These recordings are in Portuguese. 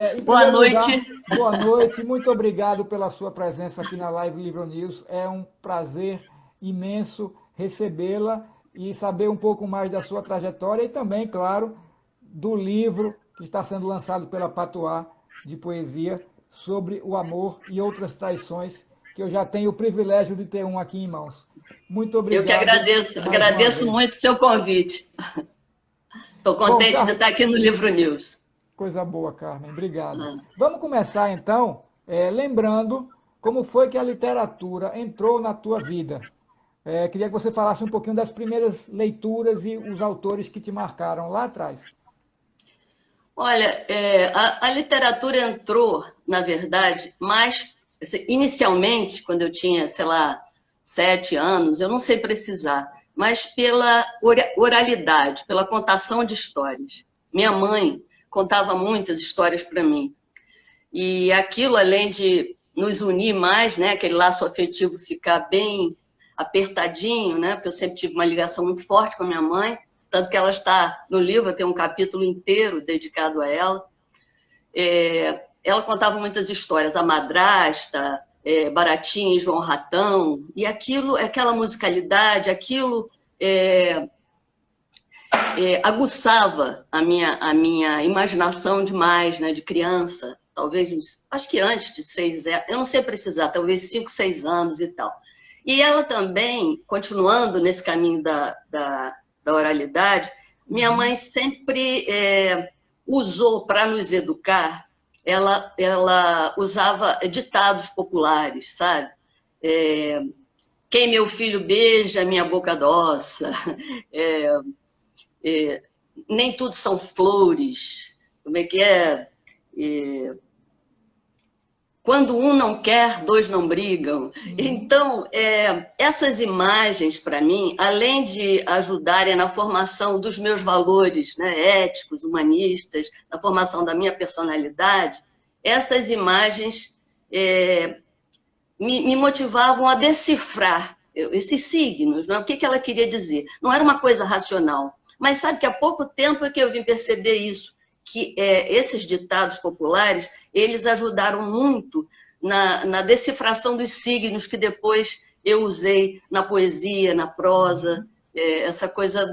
Em Boa primeiro noite. lugar, boa noite, muito obrigado pela sua presença aqui na Live Livro News. É um prazer imenso recebê-la e saber um pouco mais da sua trajetória e também, claro, do livro que está sendo lançado pela Patois de poesia sobre o amor e outras traições, que eu já tenho o privilégio de ter um aqui em mãos. Muito Eu que obrigado agradeço, mais uma agradeço vez. muito o seu convite. Estou Bom, contente de estar aqui no Livro News. coisa boa, Carmen, obrigado. Vamos começar então, lembrando como foi que a literatura entrou na tua vida. Queria que você falasse um pouquinho das primeiras leituras e os autores que te marcaram lá atrás. Olha, a literatura entrou, na verdade, mais assim, inicialmente, quando eu tinha, sei lá, 7 anos, eu não sei precisar, mas pela oralidade, pela contação de histórias. Minha mãe contava muitas histórias para mim. E aquilo, além de nos unir mais, né, aquele laço afetivo ficar bem apertadinho, né, porque eu sempre tive uma ligação muito forte com a minha mãe, tanto que ela está no livro, tem um capítulo inteiro dedicado a ela. Ela contava muitas histórias, a madrasta, Baratinha e João Ratão, e aquilo, aquela musicalidade, aquilo é, aguçava a minha imaginação demais, né, de criança, talvez, acho que antes de 6 anos, eu não sei precisar, talvez 5, 6 anos e tal. E ela também, continuando nesse caminho da oralidade, minha Uhum. mãe sempre usou para nos educar, ela usava ditados populares, sabe? É, Quem meu filho beija, minha boca adoça. É, é, Nem tudo são flores. Como é que é? É, Quando um não quer, dois não brigam. Uhum. Então, essas imagens, para mim, além de ajudarem na formação dos meus valores, né, éticos, humanistas, na formação da minha personalidade, essas imagens me motivavam a decifrar esses signos, né? O que ela queria dizer. Não era uma coisa racional, mas sabe que há pouco tempo é que eu vim perceber isso, que esses ditados populares, eles ajudaram muito na decifração dos signos que depois eu usei na poesia, na prosa, Uhum. essa coisa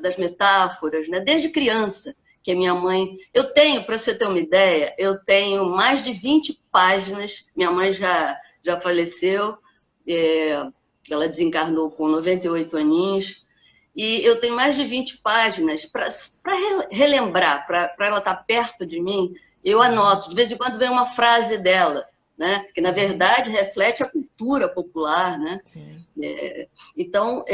das metáforas, né? Desde criança, que a minha mãe... Eu tenho, para você ter uma ideia, eu tenho mais de 20 páginas, minha mãe já faleceu, é, ela desencarnou com 98 aninhos, e eu tenho mais de 20 páginas para relembrar, para ela estar perto de mim, eu Uhum. anoto, de vez em quando vem uma frase dela, né? Que na Uhum. verdade reflete a cultura popular, né? Sim. Então,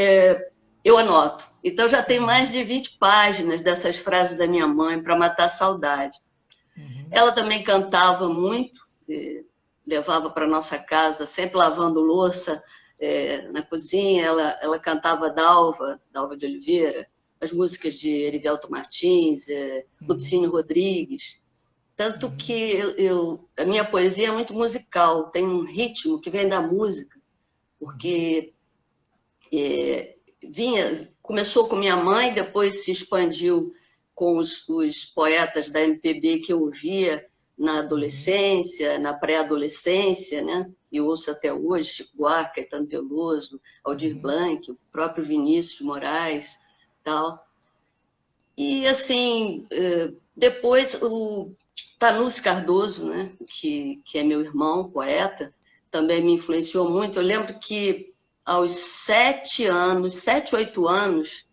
eu anoto. Então, já tem mais Uhum. de 20 páginas dessas frases da minha mãe para matar a saudade. Uhum. Ela também cantava muito, levava para nossa casa, sempre lavando louça na cozinha. Ela cantava Dalva de Oliveira, as músicas de Erivelto Martins, Uhum. Lupicínio Rodrigues. Tanto que Uhum. a minha poesia é muito musical, tem um ritmo que vem da música, Uhum. porque começou com minha mãe, depois se expandiu com os poetas da MPB que eu ouvia na Uhum. adolescência, na pré-adolescência, né? E ouço até hoje, Chico Buarque, Caetano Veloso, Aldir Uhum. Blanc, o próprio Vinícius de Moraes, tal. E assim, depois o Tanuce Cardoso, né? Que é meu irmão, poeta, também me influenciou muito. Eu lembro que aos 7 anos, 7, 8 anos,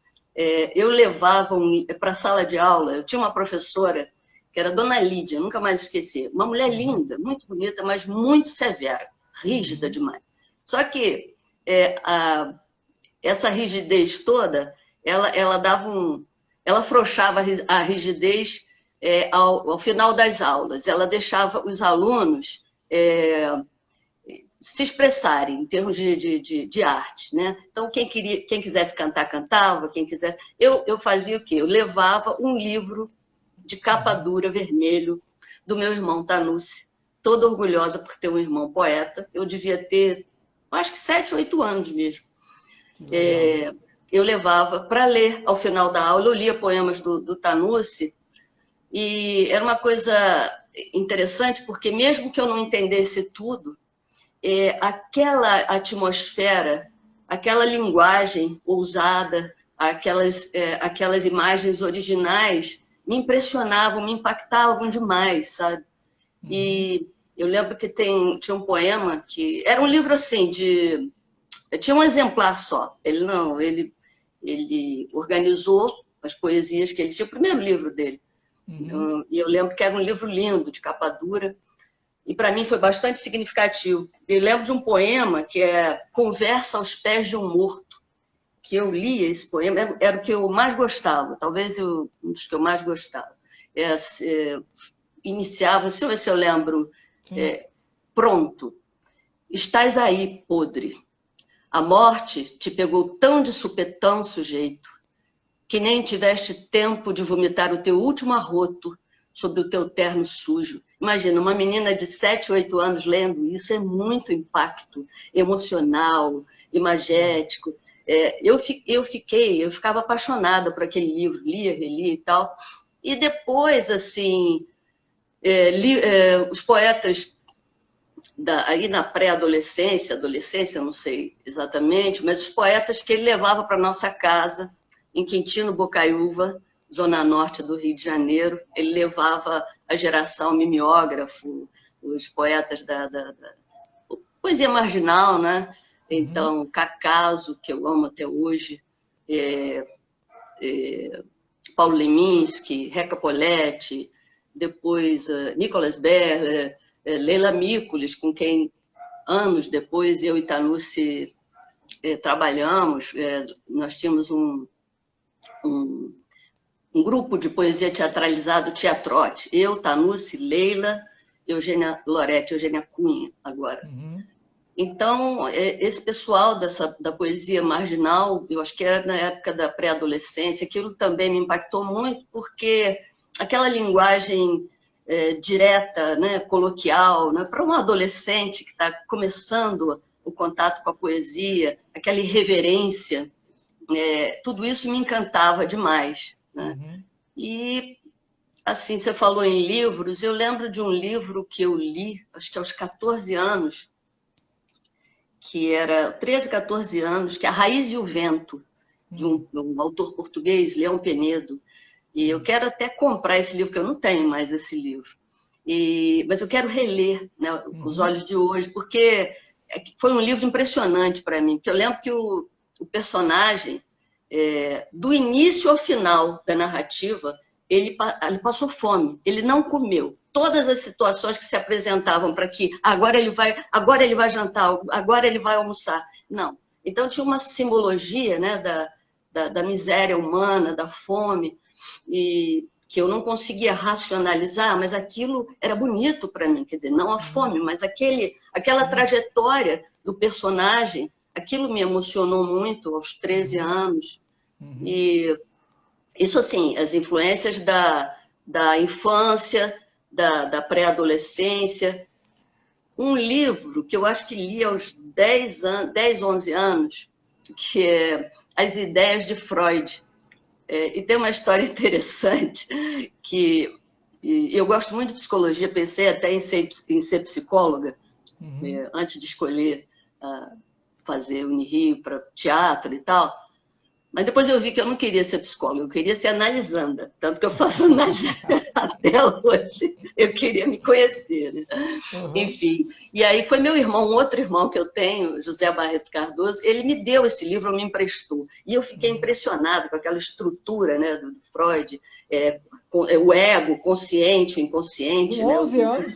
eu levava para a sala de aula. Eu tinha uma professora que era Dona Lídia, nunca mais esqueci. Uma mulher Uhum. linda, muito bonita, mas muito severa, rígida Uhum. demais. Só que essa rigidez toda, ela dava ela afrouxava a rigidez ao final das aulas. Ela deixava os alunos se expressarem em termos de arte, né? Então, quem quisesse cantar, cantava, quem quisesse... Eu fazia o quê? Eu levava um livro de capa Uhum. dura, vermelho, do meu irmão Tanusse, toda orgulhosa por ter um irmão poeta. Eu devia ter, acho que 7, 8 anos mesmo. Que legal. Eu levava para ler ao final da aula. Eu lia poemas do Tanusse, e era uma coisa interessante porque mesmo que eu não entendesse tudo, aquela atmosfera, aquela linguagem ousada, aquelas imagens originais me impressionavam, me impactavam demais, sabe? E eu lembro que tinha um poema que... Era um livro assim, tinha um exemplar só. Ele organizou as poesias que ele tinha, o primeiro livro dele. E eu lembro que era um livro lindo, de capa dura, e para mim foi bastante significativo. Eu lembro de um poema que é Conversa aos Pés de um Morto, que eu li esse poema, era o que eu mais gostava, talvez um dos que eu mais gostava. Iniciava, deixa eu ver se eu lembro, pronto, estás aí, podre. A morte te pegou tão de supetão, sujeito, que nem tiveste tempo de vomitar o teu último arroto sobre o teu terno sujo. Imagina, uma menina de 7, 8 anos lendo isso, é muito impacto emocional, imagético. Eu ficava apaixonada por aquele livro, lia, relia e tal. E depois, assim, os poetas aí na pré-adolescência, adolescência, não sei exatamente, mas os poetas que ele levava para nossa casa, em Quintino Bocaiúva, zona norte do Rio de Janeiro. Ele levava a geração mimeógrafo, os poetas da poesia marginal, né? Então, Cacaso, que eu amo até hoje, Paulo Leminski, Reca Poletti, depois Nicolas Berler, Leila Mícolis, com quem anos depois eu e Tanucci trabalhamos. Nós tínhamos um grupo de poesia teatralizado, Teatrote. Eu, Tanucci, Leila, Eugênia Loretti, Eugênia Cunha, agora. Então, esse pessoal da poesia marginal, eu acho que era na época da pré-adolescência, aquilo também me impactou muito, porque aquela linguagem direta, né, coloquial, né, para um adolescente que está começando o contato com a poesia, aquela irreverência, tudo isso me encantava demais, né? E, assim, você falou em livros, eu lembro de um livro que eu li, acho que aos 14 anos, que era 13, 14 anos, que é A Raiz e o Vento, de um autor português, Leão Penedo. E eu quero até comprar esse livro, porque eu não tenho mais esse livro. Mas eu quero reler, né, com os olhos de hoje, porque foi um livro impressionante para mim. Porque eu lembro que o personagem, do início ao final da narrativa, ele passou fome, ele não comeu. Todas as situações que se apresentavam para que agora ele vai jantar, agora ele vai almoçar. Não. Então tinha uma simbologia, né, da miséria humana, da fome, e que eu não conseguia racionalizar, mas aquilo era bonito para mim, quer dizer, não a fome, mas aquela trajetória do personagem, aquilo me emocionou muito aos 13 anos. E isso, assim, as influências da infância, da pré-adolescência. Um livro que eu acho que li aos 10, 11 anos, que é As Ideias de Freud. E tem uma história interessante, que eu gosto muito de psicologia, pensei até em ser psicóloga, antes de escolher fazer Unirio para teatro e tal. Mas depois eu vi que eu não queria ser psicóloga, eu queria ser analisanda. Tanto que eu faço análise até hoje. Eu queria me conhecer, né? Enfim. E aí foi meu irmão, um outro irmão que eu tenho, José Barreto Cardoso, ele me deu esse livro, me emprestou. E eu fiquei impressionada com aquela estrutura, né, do Freud, o ego, o consciente, o inconsciente. Com 11 anos?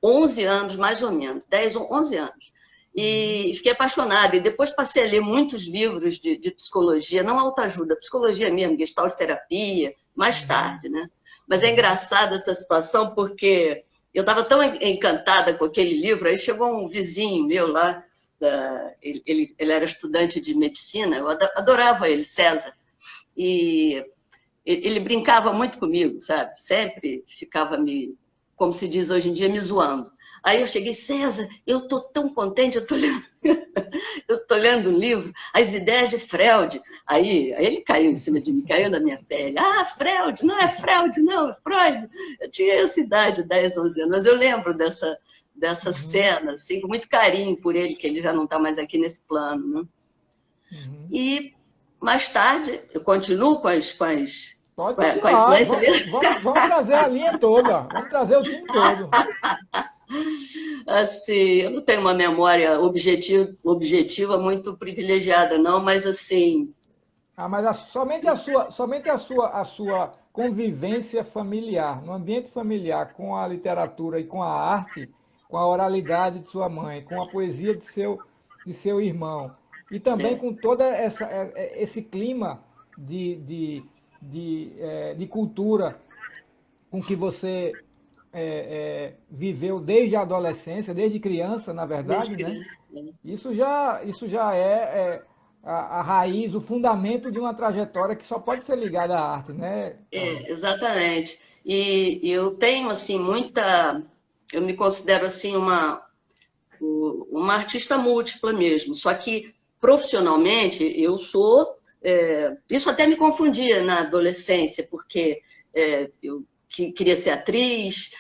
11 anos, mais ou menos, 10 ou 11 anos. E fiquei apaixonada. E depois passei a ler muitos livros de psicologia, não autoajuda, psicologia mesmo, gestalt terapia, mais tarde, né? Mas é engraçada essa situação, porque eu estava tão encantada com aquele livro, aí chegou um vizinho meu lá, ele era estudante de medicina, eu adorava ele, César, e ele brincava muito comigo, sabe? Sempre ficava como se diz hoje em dia, me zoando. Aí eu cheguei, César, eu estou tão contente, eu tô lendo um livro, As Ideias de Freud. Aí ele caiu em cima de mim, caiu na minha pele. Ah, Freud, não é Freud, não, é Freud. Eu tinha essa idade, 10, 11 anos, mas eu lembro dessa cena, assim, com muito carinho por ele, que ele já não está mais aqui nesse plano. Né? E mais tarde, eu continuo com Pode a continuar. influência dele. Vamos trazer a linha toda. Vamos trazer o time todo. Assim, eu não tenho uma memória objetiva muito privilegiada, não, mas assim. Mas somente a sua convivência familiar, no ambiente familiar, com a literatura e com a arte, com a oralidade de sua mãe, com a poesia de seu irmão, e também com todo esse clima de cultura com que você viveu desde a adolescência, desde criança, na verdade, né? Isso já é a raiz, o fundamento de uma trajetória que só pode ser ligada à arte, né, Carmen? Exatamente. E eu tenho, assim, eu me considero, assim, uma artista múltipla mesmo, só que profissionalmente eu sou. Isso até me confundia na adolescência, porque eu queria ser atriz,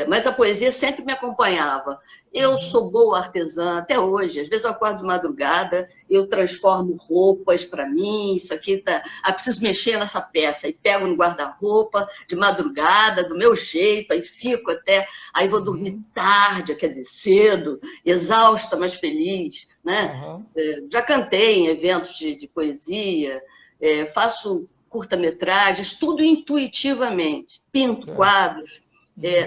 mas a poesia sempre me acompanhava. Eu sou boa artesã até hoje, às vezes eu acordo de madrugada, eu transformo roupas para mim, isso aqui tá. Preciso mexer nessa peça, e pego no guarda-roupa de madrugada, do meu jeito, aí fico até. Aí vou dormir tarde, quer dizer, cedo, exausta, mas feliz. Né? Já cantei em eventos de poesia, faço curta-metragens, tudo intuitivamente. Pinto quadros,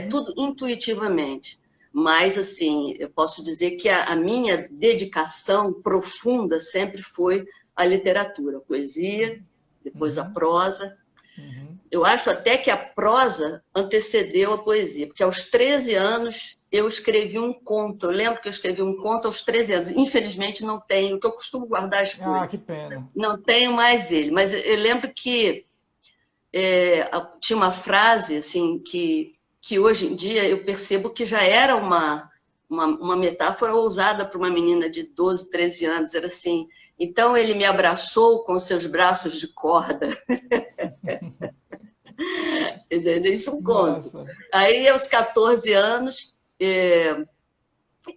tudo intuitivamente. Mas, assim, eu posso dizer que a minha dedicação profunda sempre foi a literatura, a poesia, depois a prosa. Eu acho até que a prosa antecedeu a poesia, porque aos 13 anos eu escrevi um conto. Eu lembro que eu escrevi um conto aos 13 anos. Infelizmente não tenho, porque eu costumo guardar as coisas. Que pena. Não tenho mais ele, mas eu lembro que tinha uma frase assim que hoje em dia eu percebo que já era uma metáfora ousada para uma menina de 12, 13 anos. Era assim: então ele me abraçou com seus braços de corda. Isso é um conto. Nossa. Aí, aos 14 anos,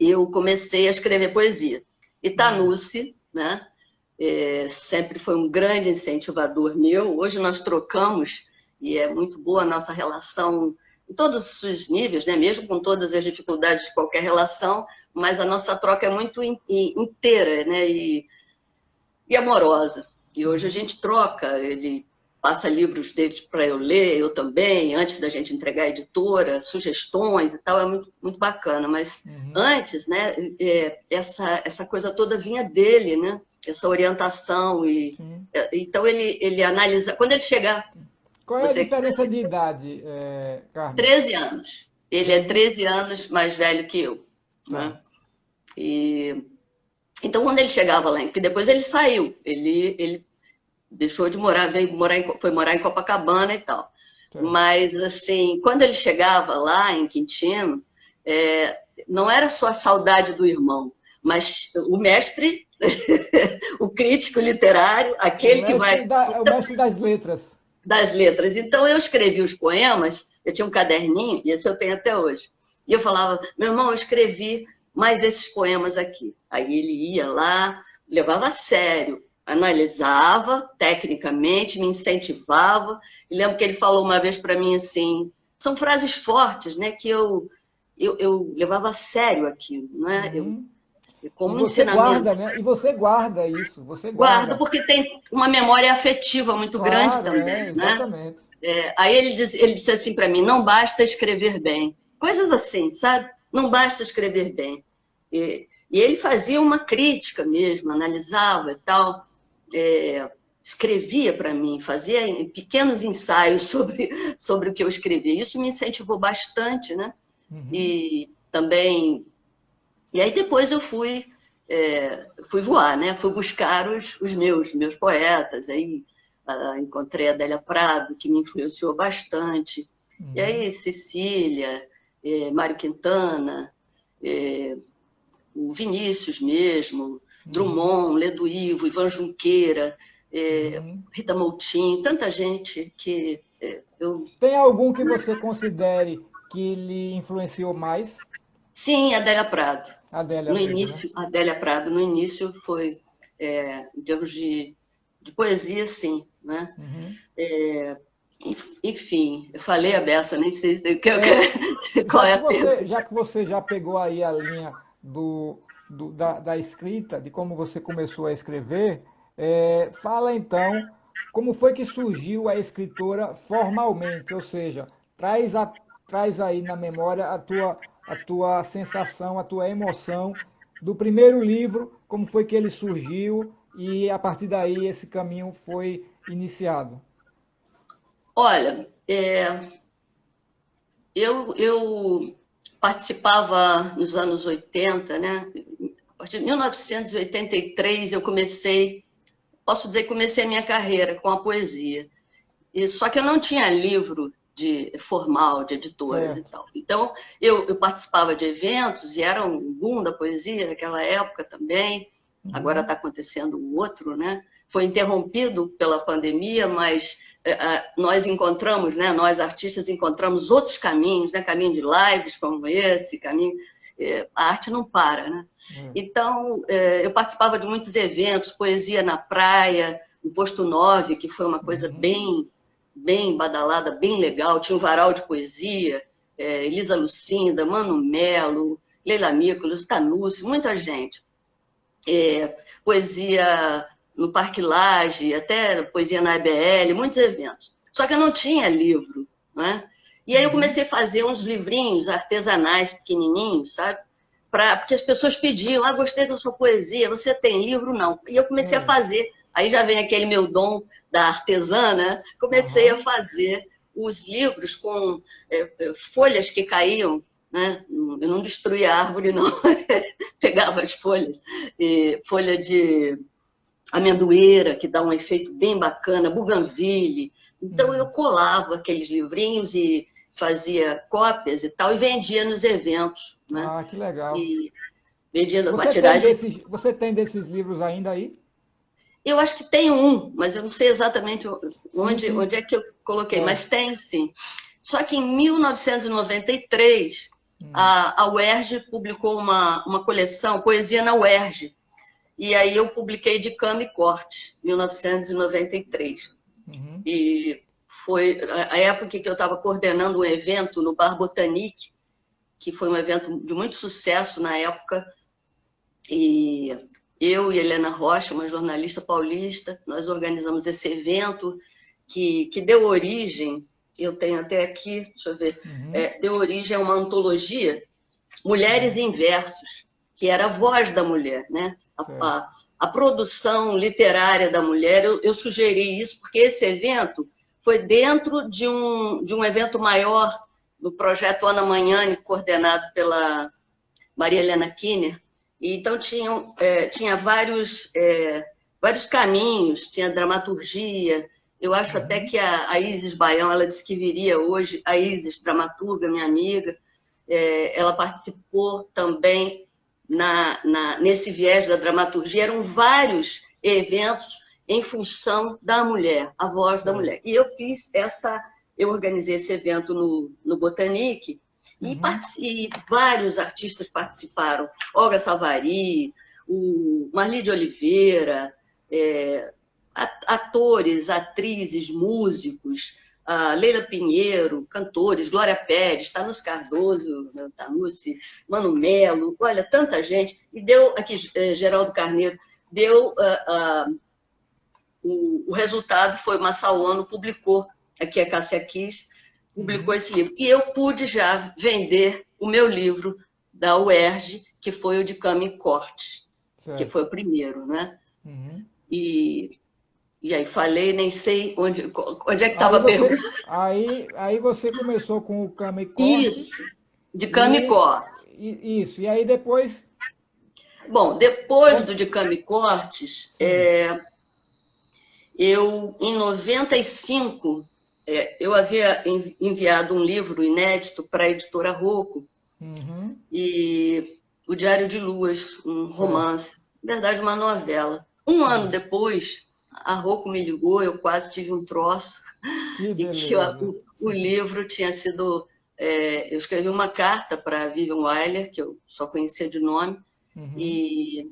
eu comecei a escrever poesia. E Tanucci, né, sempre foi um grande incentivador meu. Hoje nós trocamos, e é muito boa a nossa relação em todos os níveis, né, mesmo com todas as dificuldades de qualquer relação, mas a nossa troca é muito inteira, né, e amorosa. E hoje a gente troca, ele passa livros dele para eu ler, eu também, antes da gente entregar a editora, sugestões e tal, é muito, muito bacana. Mas antes, né, essa coisa toda vinha dele, né? Essa orientação. Então ele analisa. Quando ele chegar. Qual é a diferença de idade, Carmen? 13 anos. Ele é 13 anos mais velho que eu. Né? Então, quando ele chegava lá, porque depois ele saiu, ele deixou de morar, foi morar em Copacabana e tal. Mas, assim, quando ele chegava lá em Quintino, não era só a saudade do irmão, mas o mestre, o crítico literário, aquele que vai... O mestre das letras. Das letras. Então, eu escrevi os poemas, eu tinha um caderninho, e esse eu tenho até hoje. E eu falava: meu irmão, eu escrevi mais esses poemas aqui. Aí ele ia lá, levava a sério, analisava tecnicamente, me incentivava. E lembro que ele falou uma vez para mim assim, são frases fortes, né, que eu levava a sério aquilo, né? Como e você guarda, né? E você guarda isso, você guarda. Guardo porque tem uma memória afetiva muito grande também, exatamente. Né? Aí ele disse assim para mim: não basta escrever bem, coisas assim, sabe? Não basta escrever bem. E ele fazia uma crítica mesmo, analisava e tal. Escrevia para mim, fazia pequenos ensaios sobre o que eu escrevia. Isso me incentivou bastante, né? E também... E aí depois eu fui voar, né? Fui buscar os meus poetas. Aí encontrei a Adélia Prado, que me influenciou bastante. E aí Cecília, Mário Quintana, o Vinícius mesmo, Drummond, Ledo-Ivo, Ivan Junqueira, Rita Moutinho, tanta gente que eu... Tem algum que você considere que lhe influenciou mais? Sim, Adélia Prado. Adélia No Prado, início, né? Adélia Prado, no início foi, em termos de poesia, sim, né? Uhum. Enfim, eu falei a beça, nem sei qual Já é que a pergunta. você já pegou aí a linha da escrita, de como você começou a escrever, fala então como foi que surgiu a escritora formalmente, ou seja, traz aí na memória a tua sensação, a tua emoção do primeiro livro, como foi que ele surgiu e a partir daí esse caminho foi iniciado. Olha, eu participava nos anos 80, né? A partir de 1983 eu comecei, posso dizer que comecei a minha carreira com a poesia. Só que eu não tinha livro formal de editoras e Certo. tal. Então, eu participava de eventos e era um boom da poesia naquela época também. Agora Uhum. está acontecendo o outro, né? Foi interrompido pela pandemia, mas nós encontramos, né? Nós artistas encontramos outros caminhos, né? Caminho de lives como esse, caminho. A arte não para, né? É. Então, eu participava de muitos eventos, poesia na praia, no Posto 9, que foi uma coisa Uhum. bem badalada, bem legal. Tinha um varal de poesia, Elisa Lucinda, Mano Melo, Leila Mícolas, Tanucci, muita gente. Poesia no Parque Lage, até poesia na EBL, muitos eventos. Só que eu não tinha livro, né? E aí eu Uhum. comecei a fazer uns livrinhos artesanais, pequenininhos, sabe? Porque as pessoas pediam, gostei da sua poesia, você tem livro? Não. E eu comecei a É. fazer. Aí já vem aquele meu dom da artesã, né? Comecei a Aham. fazer os livros com folhas que caíam, né? Eu não destruía a árvore, não. Pegava as folhas. Folha de amendoeira, que dá um efeito bem bacana, buganville. Então eu Hum. colava aqueles livrinhos e fazia cópias e tal, e vendia nos eventos, né? Ah, que legal. E vendia uma tiragem. Você tem desses livros ainda aí? Eu acho que tem um, mas eu não sei exatamente Sim, onde sim. é que eu coloquei, mas Certo. tem sim. Só que em 1993, Hum. a UERJ publicou uma coleção, Poesia na UERJ, e aí eu publiquei de Cama e Corte, 1993. Uhum. E foi a época que eu estava coordenando um evento no Bar Botanique, que foi um evento de muito sucesso na época, e eu e Helena Rocha, uma jornalista paulista, nós organizamos esse evento que deu origem, eu tenho até aqui, deixa eu ver, Uhum. deu origem a uma antologia, Mulheres Hum. em Versos, que era a voz da mulher, né? Certo. A produção literária da mulher. Eu sugeri isso porque esse evento foi dentro de um evento maior do projeto Ana Magnani, coordenado pela Maria Helena Kinner. E então tinha vários caminhos, tinha dramaturgia. Eu acho até Uhum. que a Isis Baião, ela disse que viria hoje, a Isis, dramaturga, minha amiga, ela participou também nesse viés da dramaturgia. Eram vários eventos em função da mulher, a voz da Certo. mulher. E eu organizei esse evento no Botanique, Uhum. e vários artistas participaram. Olga Savari, o Marli de Oliveira, atores, atrizes, músicos, a Leila Pinheiro, cantores, Glória Pérez, Tanus Cardoso, Tanucci, Mano Melo, olha, tanta gente. E deu, aqui, Geraldo Carneiro, deu o resultado foi Massauano publicou, aqui a Cássia Kiss, publicou Uhum. esse livro. E eu pude já vender o meu livro da UERJ, que foi o de Cama e Corte, que Certo. foi o primeiro, né? Uhum. E aí falei, nem sei onde é que estava Aí a pergunta. você, aí você começou com o Kame Isso, Corte de Cama e e, Corte. isso. E aí depois, Bom, depois con- do de Cama e Cortes, sim. eu, em 95, eu havia enviado um livro inédito para a editora Rocco, Uhum. e O Diário de Luas, um Certo. romance, na verdade uma novela. Um ano Sim. depois, a Rocco me ligou, eu quase tive um troço, Que e que beleza. o livro tinha sido. Eu escrevi uma carta para Vivian Wyler, que eu só conhecia de nome, Uhum. e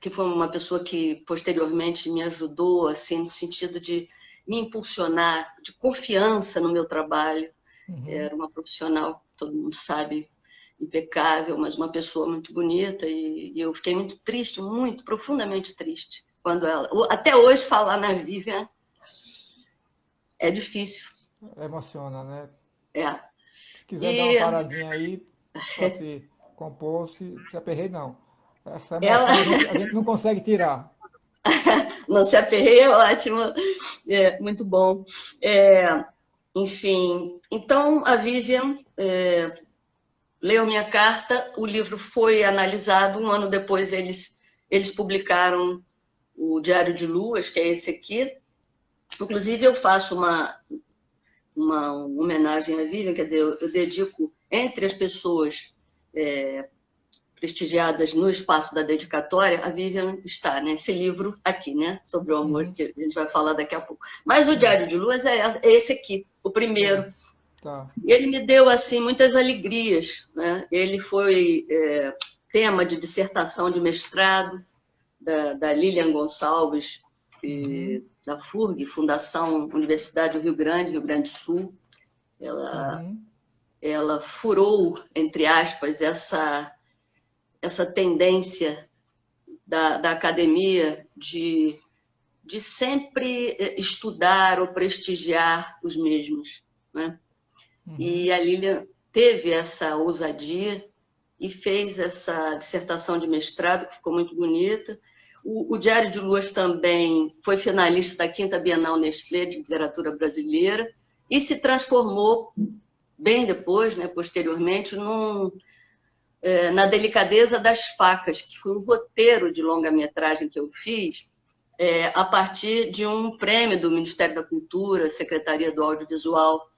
que foi uma pessoa que posteriormente me ajudou, assim, no sentido de me impulsionar, de confiança no meu trabalho. Uhum. Era uma profissional, todo mundo sabe, impecável, mas uma pessoa muito bonita, e eu fiquei muito triste, muito, profundamente triste, quando ela. Até hoje, falar na Vivian é difícil. Emociona, né? É. Se quiser dar uma E paradinha aí para se compor, se aperrei, não. Essa ela emoção a gente não consegue tirar. não se aperreia, é ótimo, muito bom. É, enfim, então a Vivian leu minha carta, o livro foi analisado, um ano depois eles publicaram o Diário de Luas, que é esse aqui. Inclusive eu faço uma homenagem à Vivian, quer dizer, eu dedico entre as pessoas prestigiadas no espaço da dedicatória, a Vivian está nesse livro aqui, né? Sobre o amor, Uhum. que a gente vai falar daqui a pouco. Mas o Sim. Diário de Luas é esse aqui, o primeiro. Certo. Tá. E ele me deu, assim, muitas alegrias, né? Ele foi tema de dissertação de mestrado da Lilian Gonçalves, Uhum. da FURG, Fundação Universidade do Rio Grande, Rio Grande do Sul. Ela, Uhum. ela furou, entre aspas, essa tendência da academia de sempre estudar ou prestigiar os mesmos, né? Uhum. E a Lilian teve essa ousadia e fez essa dissertação de mestrado, que ficou muito bonita. O Diário de Luas também foi finalista da Quinta Bienal Nestlé de Literatura Brasileira e se transformou, bem depois, né, posteriormente, na Delicadeza das Facas, que foi um roteiro de longa-metragem que eu fiz a partir de um prêmio do Ministério da Cultura, Secretaria do Audiovisual,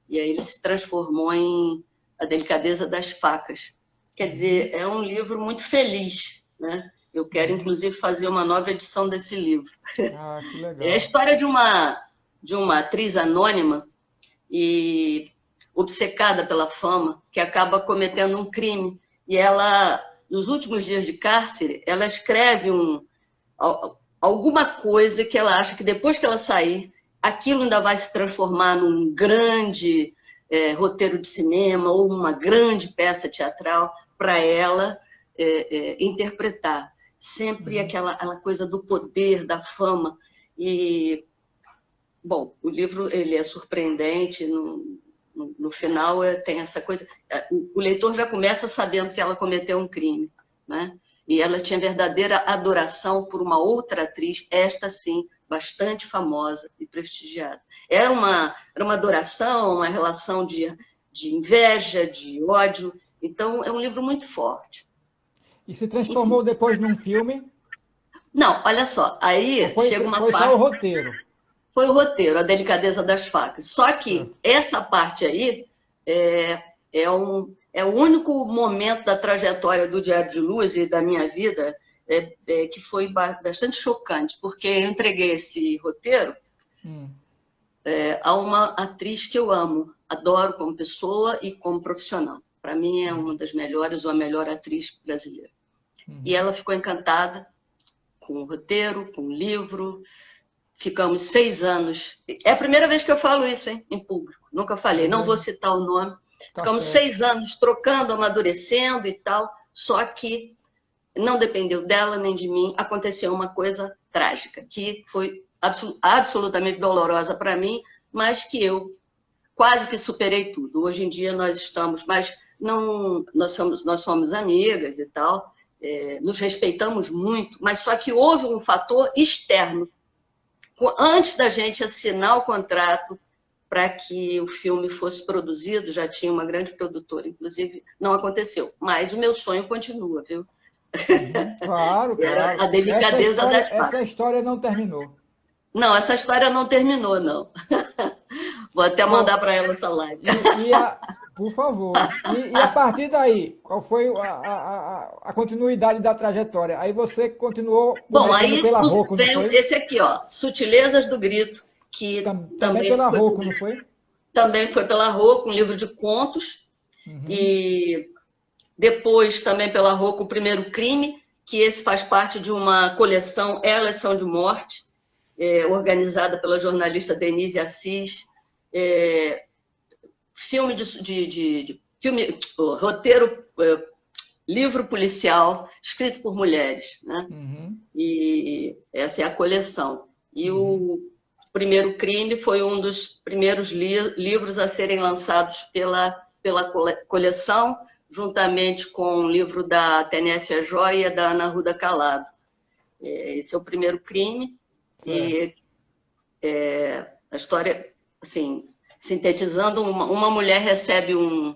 e aí ele se transformou em A Delicadeza das Facas. Quer Uhum. dizer, é um livro muito feliz, né? Eu quero, Uhum. inclusive, fazer uma nova edição desse livro. Ah, que É a legal. história de uma atriz anônima e obcecada pela fama, que acaba cometendo um crime. E ela, nos últimos dias de cárcere, ela escreve alguma coisa que ela acha que depois que ela sair, aquilo ainda vai se transformar num grande roteiro de cinema ou uma grande peça teatral para ela interpretar. Sempre Uhum. aquela coisa do poder, da fama. E, bom, o livro ele é surpreendente, no final tem essa coisa. O leitor já começa sabendo que ela cometeu um crime, né? E ela tinha verdadeira adoração por uma outra atriz, esta sim, bastante famosa e prestigiada. Era uma adoração, uma relação de inveja, de ódio. Então, é um livro muito forte. E se Enfim, transformou depois num filme? não, olha só, Ou aí foi, chega uma foi só o parte, roteiro? foi o roteiro, A Delicadeza das Facas. Só que Certo. essa parte aí é o único momento da trajetória do Diário de Luz e da minha vida que foi bastante chocante, porque eu entreguei esse roteiro Hum. a uma atriz que eu amo, adoro como pessoa e como profissional. Para mim é uma Uhum. das melhores ou a melhor atriz brasileira. E Uhum. ela ficou encantada com o roteiro, com o livro. Ficamos 6 anos. É a primeira vez que eu falo isso, hein, em público. Nunca falei, É não vou mesmo? citar o nome. Tá Ficamos certo. 6 anos trocando, amadurecendo e tal. Só que não dependeu dela nem de mim. Aconteceu uma coisa trágica, que foi absolutamente dolorosa para mim, mas que eu quase que superei tudo. Hoje em dia nós estamos, mas não, nós somos amigas e tal, nos respeitamos muito, mas só que houve um fator externo antes da gente assinar o contrato para que o filme fosse produzido, já tinha uma grande produtora, inclusive não aconteceu. Mas o meu sonho continua, viu? Uhum. Claro, Era claro. a delicadeza das Essa facas. história não terminou. Não, essa história não terminou, não. Vou até mandar Bom, para ela essa live. e Por favor. E a partir daí, qual foi a continuidade da trajetória? Aí você continuou Bom, publicando aí pela Rocco, não vem foi? esse aqui, ó, Sutilezas do Grito, que Também pela Rocco, não foi? também foi pela Rocco, um livro de contos, Uhum, e depois também pela Rocco, O Primeiro Crime, que esse faz parte de uma coleção, Elas São de Morte, organizada pela jornalista Denise Assis, é, filme de filme, roteiro, livro policial escrito por mulheres, né? uhum, E essa é a coleção. E uhum, o Primeiro Crime foi um dos primeiros livros a serem lançados pela coleção, juntamente com o livro da Tenéfia Joia e da Ana Ruda Calado. Esse é o Primeiro Crime, certo. e a história, assim, sintetizando, uma mulher recebe um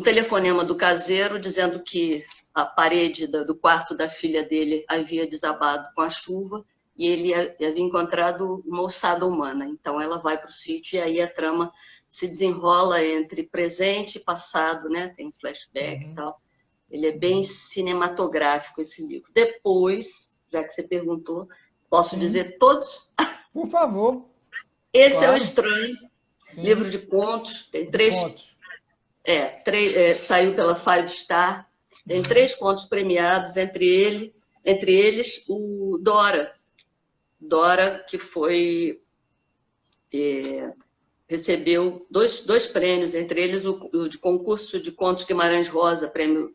telefonema do caseiro dizendo que a parede do quarto da filha dele havia desabado com a chuva e ele havia encontrado uma ossada humana. Então ela vai para o sítio e aí a trama se desenrola entre presente e passado, né? Tem flashback e Uhum, tal. Ele é bem uhum. cinematográfico, esse livro. Depois, já que você perguntou, posso Sim, dizer todos? por favor, Esse é o claro, Estranho, livro sim, de contos, tem de três. contos. Saiu pela Five Star, tem Uhum, 3 contos premiados, entre eles o Dora. Dora, que recebeu dois prêmios, entre eles o de concurso de contos Guimarães Rosa, prêmio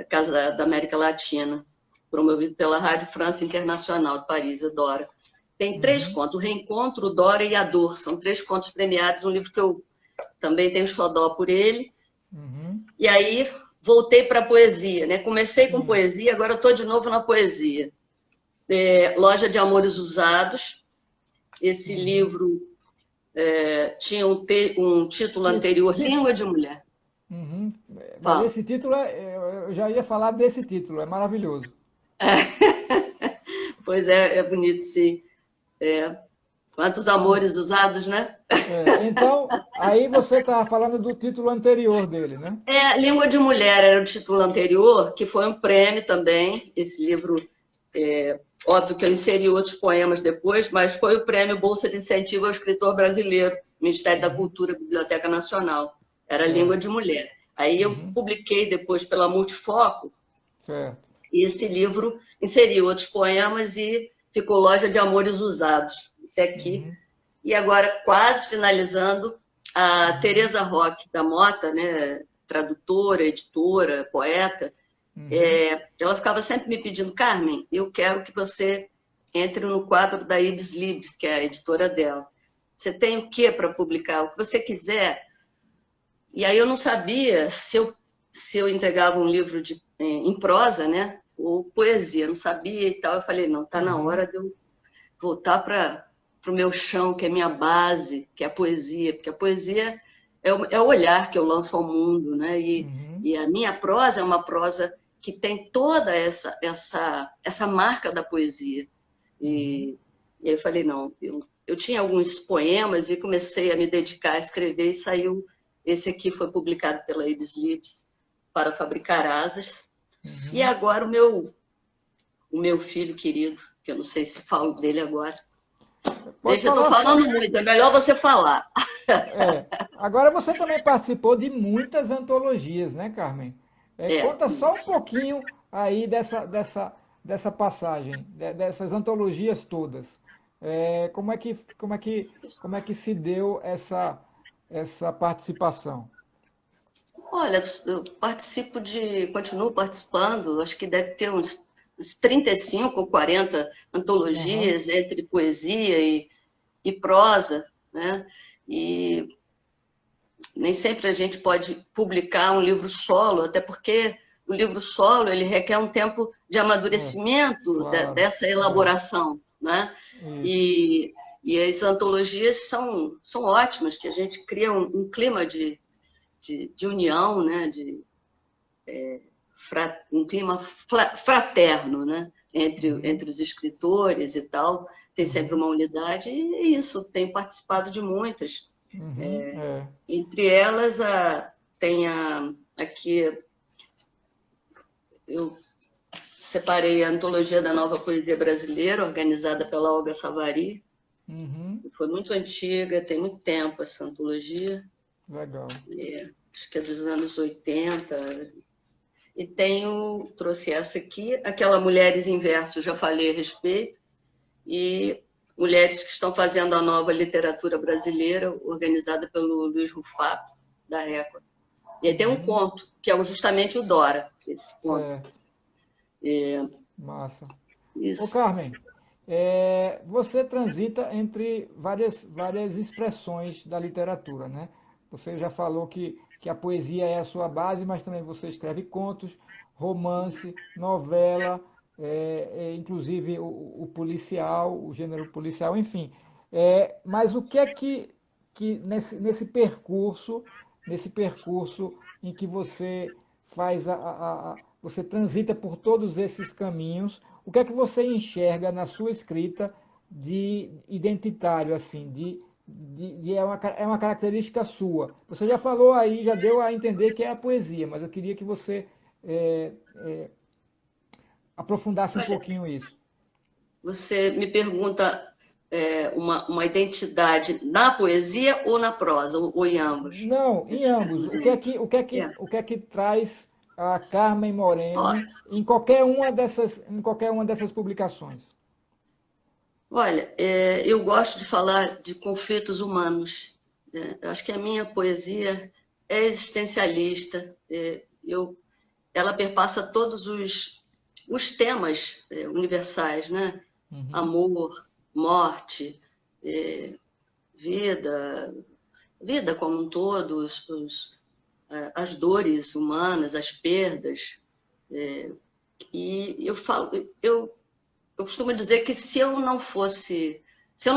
Casa da América Latina, promovido pela Rádio França Internacional de Paris, o Dora. Tem três uhum, contos, o Reencontro, o Dora e a Dor, são 3 contos premiados, um livro que eu também tenho xodó por ele. uhum, E aí voltei para a poesia, né? Comecei com sim. poesia, agora estou de novo na poesia. Loja de Amores Usados. Esse Uhum. livro tinha um título Que, anterior, que, Língua de Mulher. uhum. Mas Fala. esse título, eu já ia falar desse título, é maravilhoso. Pois é bonito, sim. É, quantos Sim. amores usados, né? Então, aí você estava falando do título anterior dele, né? Língua de Mulher era o título anterior, que foi um prêmio também. Esse livro, óbvio que eu inseri outros poemas depois, mas foi o prêmio Bolsa de Incentivo ao Escritor Brasileiro, Ministério da Uhum. Cultura, Biblioteca Nacional. Era Língua Certo. de Mulher. Aí eu Uhum. publiquei depois pela Multifoco, Certo. e esse livro inseri outros poemas e ficou Loja de Amores Usados. Esse aqui. Uhum. E agora, quase finalizando, a Uhum. Teresa Roque da Mota, né, tradutora, editora, poeta, Uhum. ela ficava sempre me pedindo, Carmen, eu quero que você entre no quadro da Ibis Libs, que é a editora dela. Você tem o que para publicar? O que você quiser. E aí eu não sabia se eu entregava um livro em prosa, né, ou poesia, não sabia e tal. Eu falei, não, está na Uhum. hora de eu voltar para o meu chão, que é minha base, que é a poesia, porque a poesia é o olhar que eu lanço ao mundo, né? Uhum. E a minha prosa é uma prosa que tem toda essa marca da poesia. Uhum. E aí eu falei, não, eu tinha alguns poemas e comecei a me dedicar a escrever e saiu, esse aqui foi publicado pela Ibis Libs para fabricar asas. E Uhum. agora o meu filho querido, que eu não sei se falo dele agora. Pode Deixa, eu estou falar só. falando muito, é melhor você falar. Agora você também participou de muitas antologias, né, Carmen? É, Conta só um pouquinho aí dessa passagem, dessas antologias todas. Como é que se deu essa participação? olha, eu continuo participando, acho que deve ter uns 35 ou 40 Aham, antologias entre poesia e prosa, né? E nem sempre a gente pode publicar um livro solo, até porque o livro solo ele requer um tempo de amadurecimento claro. dessa elaboração, né? Isso. E as antologias são ótimas, que a gente cria um clima de união, né? Um clima fraterno, né? Uhum, Entre os escritores e tal. Tem sempre uhum, uma unidade, e é isso. Tenho participado de muitas. É. Entre elas, tem aqui, eu separei a Antologia da Nova Poesia Brasileira, organizada pela Olga Savari. Uhum. Foi muito antiga, tem muito tempo essa antologia. Legal. Acho que é dos anos 80. E trouxe essa aqui, aquela Mulheres em Verso, já falei a respeito, e mulheres que estão fazendo a nova literatura brasileira, organizada pelo Luiz Rufato, da Record. E aí tem um conto, que é justamente o Dora, esse conto. Certo. Massa. Ô, Isso. Carmen, você transita entre várias expressões da literatura, né? Você já falou que a poesia é a sua base, mas também você escreve contos, romance, novela, inclusive o policial, o gênero policial, enfim. Mas o que é que nesse percurso em que você faz você transita por todos esses caminhos, o que é que você enxerga na sua escrita de identitário, assim, é uma característica sua? Você já falou aí, já deu a entender que é a poesia, mas eu queria que você é, aprofundasse um Olha, pouquinho isso. você me pergunta uma identidade na poesia ou na prosa, ou em ambos? Não, em ambos. Esses gêneros. O que é que traz a Carmen Moreno Nossa. em qualquer uma dessas publicações? Olha, eu gosto de falar de conflitos humanos. Eu acho que a minha poesia é existencialista. Ela perpassa todos os temas universais, né? Uhum, Amor, morte, vida, vida como um todo, as dores humanas, as perdas. E eu costumo dizer que se eu não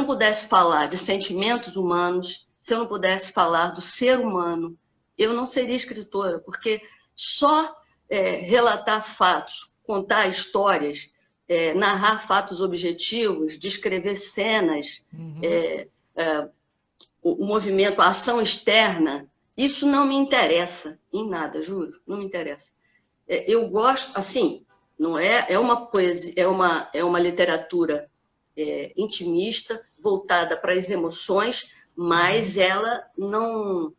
pudesse falar de sentimentos humanos, se eu não pudesse falar do ser humano, eu não seria escritora, porque só relatar fatos, contar histórias, narrar fatos objetivos, descrever cenas, uhum, é, o movimento, a ação externa, isso não me interessa em nada, juro, não me interessa. Eu gosto, assim, não é uma poesia, é uma literatura intimista, voltada para as emoções, uhum, mas ela não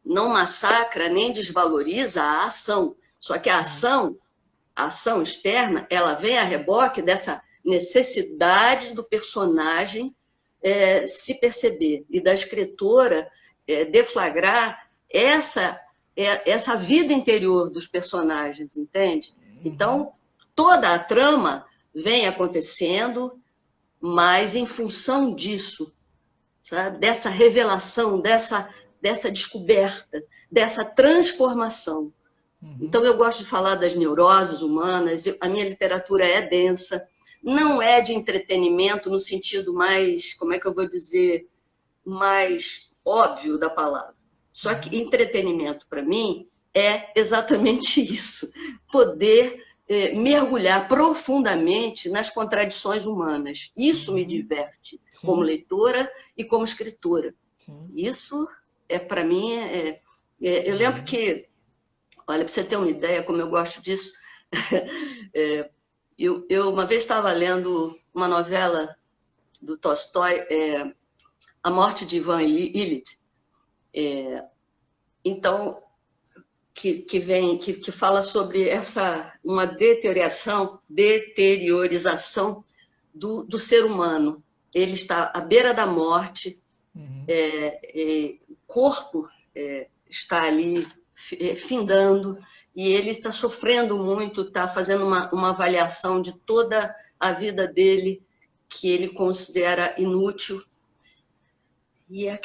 massacra nem desvaloriza a ação. Só que sim, a ação externa, ela vem a reboque dessa necessidade do personagem se perceber e da escritora deflagrar essa vida interior dos personagens, entende? uhum, Então, toda a trama vem acontecendo, mas em função disso, sabe? Dessa revelação, dessa descoberta, dessa transformação. uhum, Então, eu gosto de falar das neuroses humanas, a minha literatura é densa, não é de entretenimento no sentido mais, como é que eu vou dizer, mais óbvio da palavra. Só que uhum, entretenimento, para mim, é exatamente isso: poder mergulhar profundamente nas contradições humanas. Isso me uhum, diverte, como sim, leitora e como escritora. sim, Isso, para mim, eu lembro uhum, que, olha, para você ter uma ideia como eu gosto disso, eu uma vez estava lendo uma novela do Tolstói, A Morte de Ivan Ilitch. Então, que fala sobre uma deteriorização do ser humano. Ele está à beira da morte, uhum, o corpo está ali findando, e ele está sofrendo muito, está fazendo uma avaliação de toda a vida dele, que ele considera inútil, e é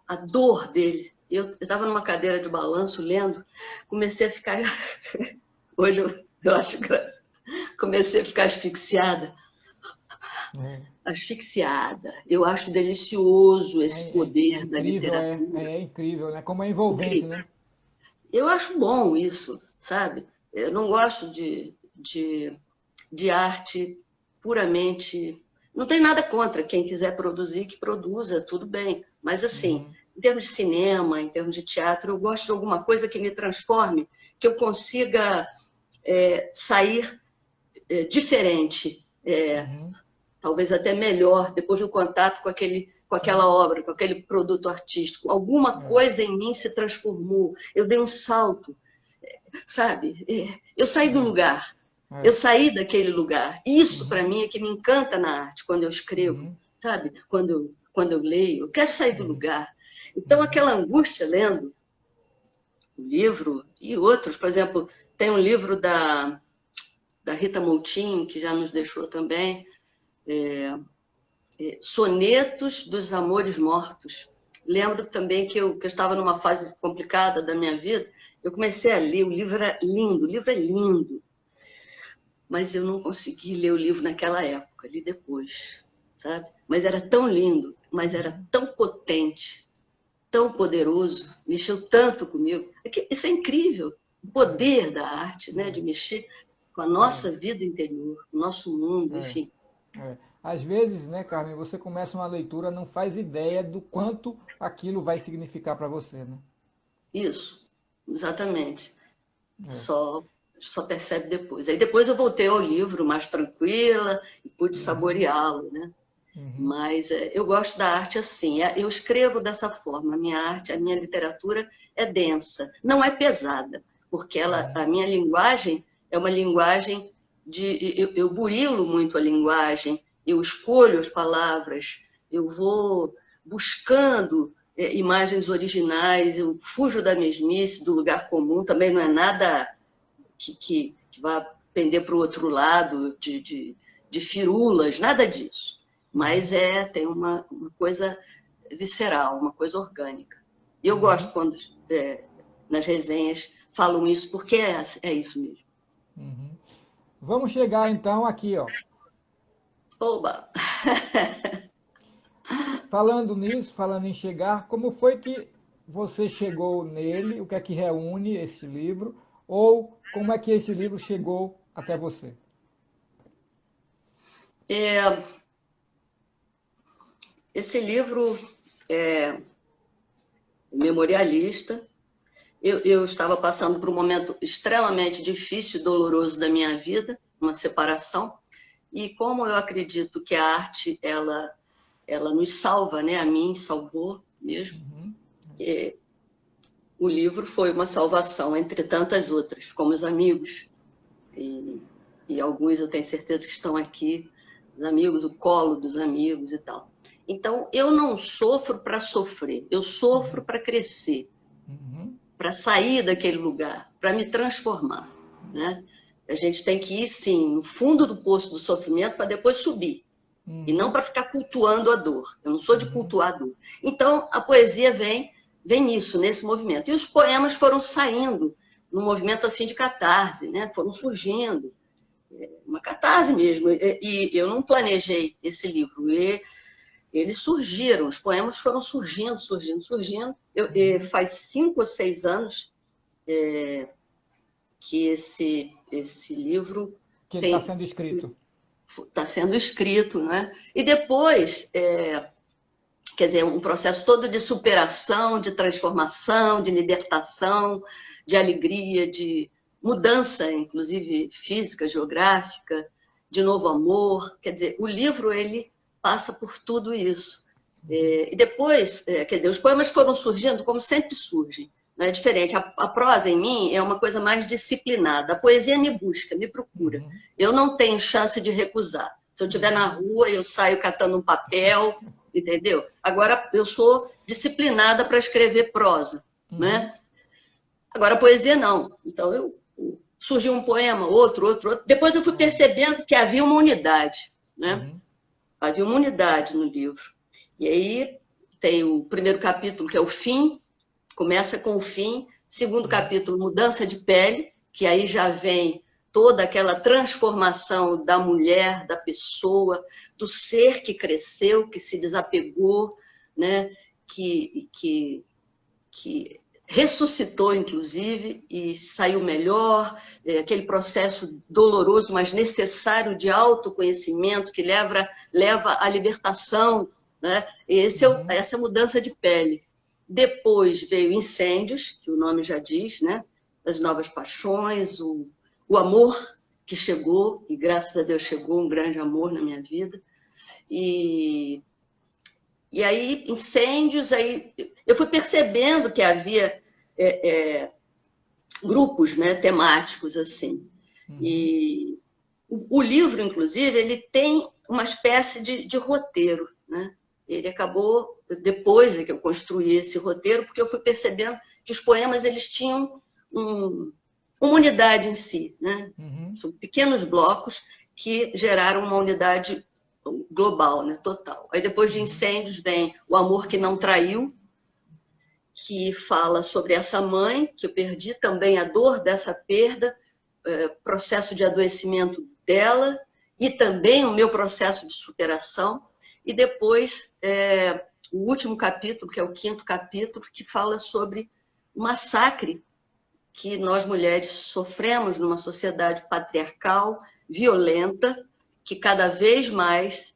a dor dele. Eu estava numa cadeira de balanço lendo, comecei a ficar. Hoje eu acho graça. Comecei a ficar asfixiada. é. Asfixiada. Eu acho delicioso esse É poder da incrível, literatura. é incrível, né? Como é envolvente, Incrível. né? Eu acho bom isso, sabe? Eu não gosto de arte puramente. Não tem nada contra quem quiser produzir, que produza, tudo bem. Mas, assim, Uhum, em termos de cinema, em termos de teatro, eu gosto de alguma coisa que me transforme, que eu consiga sair diferente, Uhum. talvez até melhor, depois do contato com Sim. aquela obra, com aquele produto artístico. Alguma É, coisa em mim se transformou, eu dei um salto, sabe? Eu saí do lugar, eu é. saí daquele lugar. Isso, para Uhum. mim, é que me encanta na arte, quando eu escrevo, Uhum. sabe? Quando eu leio, eu quero sair do Uhum. lugar. Então, Uhum. aquela angústia lendo o livro e outros, por exemplo, tem um livro da Rita Moutinho, que já nos deixou também, Sonetos dos Amores Mortos. Lembro também que eu estava numa fase complicada da minha vida, eu comecei a ler, o livro era lindo, o livro é lindo, mas eu não consegui ler o livro naquela época, li depois, sabe? Mas era tão lindo, mas era Uhum. tão potente, tão poderoso, mexeu tanto comigo. Isso é incrível, o É, poder da arte, né, de mexer com a é, nossa vida interior, o nosso mundo, é, enfim. é. Às vezes, né, Carmen, você começa uma leitura, não faz ideia do quanto aquilo vai significar para você, né? Isso, exatamente. É. Só, só percebe depois. Aí depois eu voltei ao livro mais tranquila e pude Uhum. saboreá-lo, né? Uhum. Mas eu gosto da arte assim. Eu escrevo dessa forma. A minha arte, a minha literatura é densa, não é pesada, porque Uhum. a minha linguagem é uma linguagem de. Eu burilo muito a linguagem, eu escolho as palavras, eu vou buscando imagens originais, eu fujo da mesmice, do lugar comum. Também não é nada que vá pender para o outro lado de firulas, nada disso. Mas Uhum. tem uma coisa visceral, uma coisa orgânica. E eu Uhum. gosto quando nas resenhas falam isso, porque é isso mesmo. Uhum. Vamos chegar então aqui, ó. Oba! Falando nisso, falando em chegar, como foi que você chegou nele? O que é que reúne esse livro? Ou como é que esse livro chegou até você? É, esse livro é memorialista. Eu estava passando por um momento extremamente difícil e doloroso da minha vida, uma separação, e como eu acredito que a arte ela nos salva, né? A mim salvou mesmo. Uhum. O livro foi uma salvação entre tantas outras, como os amigos e, e alguns eu tenho certeza que estão aqui, os amigos, o colo dos amigos e tal. Então eu não sofro para sofrer, eu sofro Uhum. para crescer, Uhum. para sair daquele lugar, para me transformar, né? A gente tem que ir, sim, no fundo do poço do sofrimento para depois subir. E não Uhum. para ficar cultuando a dor. Eu não sou de Uhum. cultuar a dor. Então, a poesia vem nisso, nesse movimento. E os poemas foram saindo num movimento assim de catarse, né? Foram surgindo, uma catarse mesmo. E eu não planejei esse livro. Eles surgiram, os poemas foram surgindo, surgindo, surgindo. Uhum. Faz 5 ou 6 anos que esse livro Que ele está tem sendo escrito. está sendo escrito, né? E depois, quer dizer, um processo todo de superação, de transformação, de libertação, de alegria, de mudança, inclusive física, geográfica, de novo amor. Quer dizer, o livro ele passa por tudo isso. E depois, quer dizer, os poemas foram surgindo como sempre surgem. Não é diferente. A prosa em mim é uma coisa mais disciplinada. A poesia me busca, me procura. Uhum. Eu não tenho chance de recusar. Se eu estiver na Uhum. rua, eu saio catando um papel, entendeu? Agora, eu sou disciplinada para escrever prosa, Uhum. né? Agora, a poesia não. Então, surgiu um poema, outro. Depois eu fui É. percebendo que havia uma unidade, né? Uhum. Havia uma unidade no livro. E aí tem o primeiro capítulo, que é o fim, começa com o fim. Segundo Uhum. capítulo, mudança de pele, que aí já vem toda aquela transformação da mulher, da pessoa, do ser que cresceu, que se desapegou, né? Que ressuscitou, inclusive, e saiu melhor, aquele processo doloroso, mas necessário de autoconhecimento que leva à libertação, né? Uhum. Essa é a mudança de pele. Depois veio Incêndios, que o nome já diz, né? As Novas Paixões, o amor que chegou, e graças a Deus chegou um grande amor na minha vida. E aí, Incêndios, aí eu fui percebendo que havia grupos, né, temáticos assim. E o livro, inclusive, ele tem uma espécie de roteiro, né? Ele acabou, depois que eu construí esse roteiro, porque eu fui percebendo que os poemas eles tinham uma unidade em si, né? São pequenos blocos que geraram uma unidade global, né? Total. Aí depois de Incêndios vem O Amor que Não Traiu, que fala sobre essa mãe que eu perdi, também a dor dessa perda, processo de adoecimento dela e também o meu processo de superação. E depois o último capítulo, que é o 5º capítulo, que fala sobre o massacre que nós mulheres sofremos numa sociedade patriarcal, violenta, que cada vez mais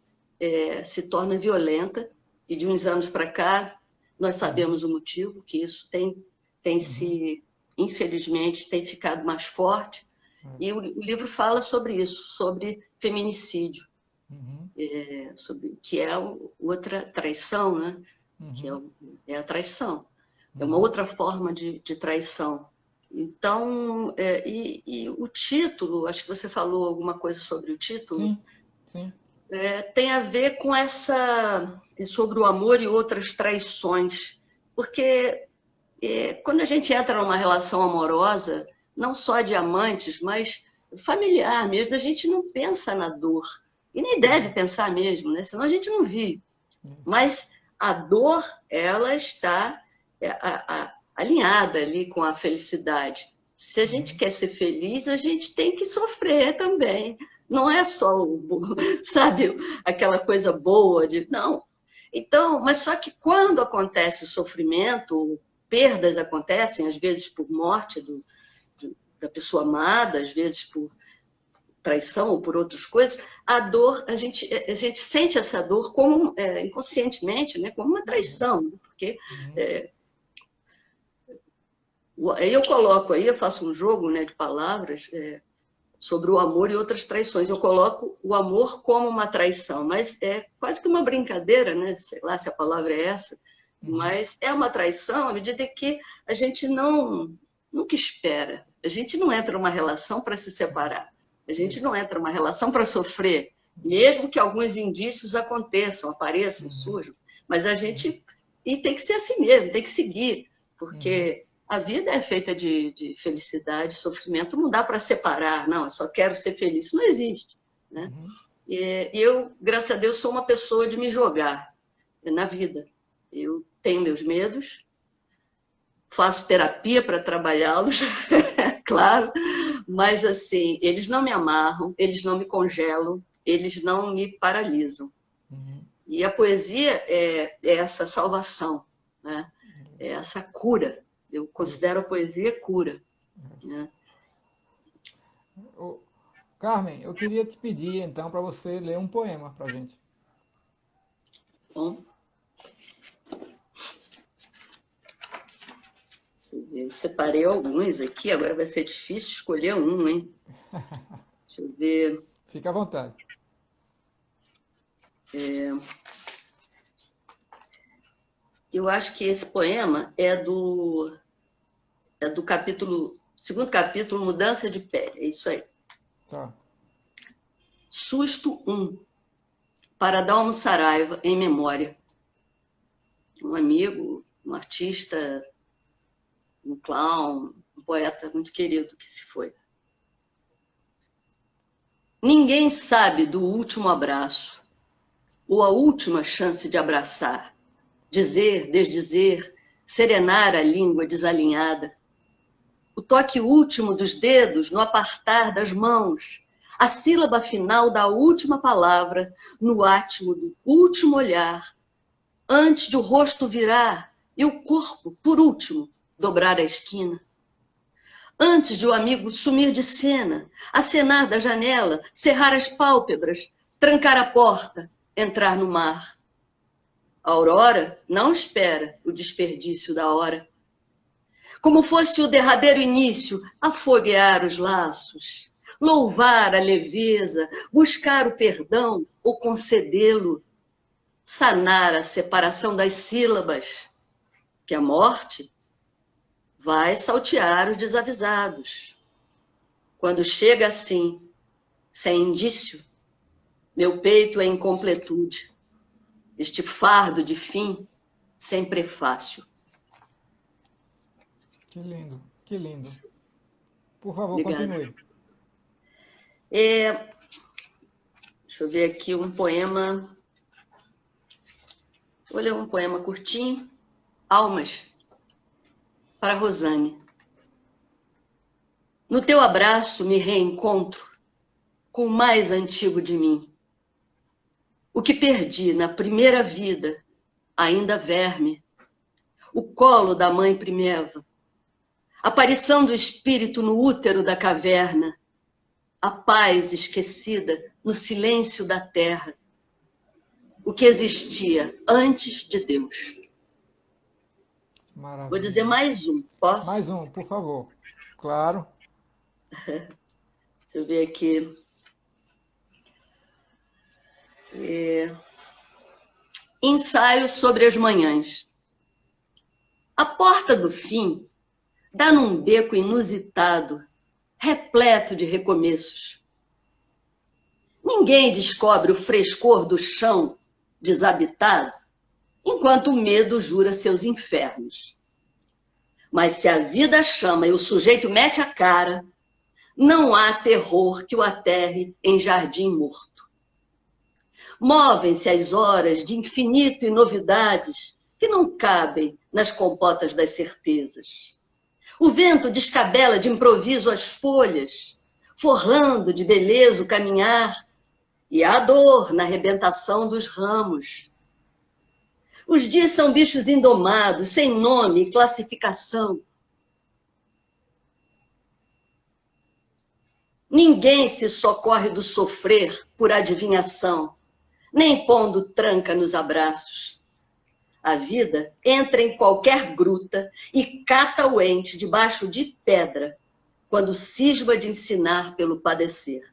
se torna violenta. E de uns anos para cá, nós sabemos o motivo, que isso tem se, infelizmente, tem ficado mais forte. E o livro fala sobre isso, sobre feminicídio, que é outra traição, né? Que é a traição. É uma outra forma de traição. Então, e o título, acho que você falou alguma coisa sobre o título. Sim, sim. Tem a ver com sobre o amor e outras traições. Porque quando a gente entra numa relação amorosa, não só de amantes, mas familiar mesmo, a gente não pensa na dor. E nem deve pensar mesmo, né? Senão a gente não vive. Mas a dor, ela está alinhada ali com a felicidade. Se a gente quer ser feliz, a gente tem que sofrer também. Não é só, sabe, aquela coisa boa de... Não. Então, mas só que quando acontece o sofrimento, perdas acontecem, às vezes por morte da pessoa amada, às vezes por traição ou por outras coisas, a dor, a gente sente essa dor como, inconscientemente, né, como uma traição, porque aí eu coloco aí, eu faço um jogo, né, de palavras sobre o amor e outras traições. Eu coloco o amor como uma traição, mas é quase que uma brincadeira, né? Sei lá se a palavra é essa, mas é uma traição à medida que a gente nunca espera. A gente não entra numa relação para se separar. A gente não entra numa relação para sofrer, mesmo que alguns indícios aconteçam, apareçam, surjam. Mas a gente... E tem que ser assim mesmo, tem que seguir, porque a vida é feita de felicidade, sofrimento, não dá para separar, não, eu só quero ser feliz, isso não existe, né? E eu, graças a Deus, sou uma pessoa de me jogar na vida. Eu tenho meus medos, faço terapia para trabalhá-los, claro, mas assim, eles não me amarram, eles não me congelam, eles não me paralisam. E a poesia é essa salvação, né? É essa cura. Eu considero a poesia cura. Né? Carmen, eu queria te pedir, então, para você ler um poema para a gente. Bom. Eu separei alguns aqui, agora vai ser difícil escolher um, hein? Deixa eu ver. Fica à vontade. Eu acho que esse poema é do capítulo, 2º capítulo, Mudança de Pele. É isso aí. Tá. Susto 1. Para Dalmo Saraiva, em memória. Um amigo, um artista, um clown, um poeta muito querido que se foi. Ninguém sabe do último abraço, ou a última chance de abraçar, dizer, desdizer, serenar a língua desalinhada, o toque último dos dedos no apartar das mãos, a sílaba final da última palavra no átimo do último olhar, antes de o rosto virar e o corpo, por último, dobrar a esquina. Antes de o amigo sumir de cena, acenar da janela, cerrar as pálpebras, trancar a porta, entrar no mar. A aurora não espera o desperdício da hora. Como fosse o derradeiro início, afoguear os laços, louvar a leveza, buscar o perdão ou concedê-lo, sanar a separação das sílabas, que a morte vai saltear os desavisados. Quando chega assim, sem indício, meu peito é incompletude, este fardo de fim sem prefácio. Que lindo, que lindo. Por favor, Obrigada. continue. Deixa eu ver aqui um poema. Vou ler um poema curtinho. Almas, para Rosane. No teu abraço me reencontro com o mais antigo de mim. O que perdi na primeira vida, ainda verme. O colo da mãe primeva. Aparição do espírito no útero da caverna. A paz esquecida no silêncio da terra. O que existia antes de Deus. Maravilha. Vou dizer mais um, posso? Mais um, por favor. Claro. Deixa eu ver aqui. Ensaio sobre as manhãs. A porta do fim dá num beco inusitado, repleto de recomeços. Ninguém descobre o frescor do chão desabitado, enquanto o medo jura seus infernos. Mas se a vida chama e o sujeito mete a cara, não há terror que o aterre em jardim morto. Movem-se as horas de infinito e novidades que não cabem nas compotas das certezas. O vento descabela de improviso as folhas, forrando de beleza o caminhar, e há dor na arrebentação dos ramos. Os dias são bichos indomados, sem nome e classificação. Ninguém se socorre do sofrer por adivinhação, nem pondo tranca nos abraços. A vida entra em qualquer gruta e cata o ente debaixo de pedra, quando cisma de ensinar pelo padecer.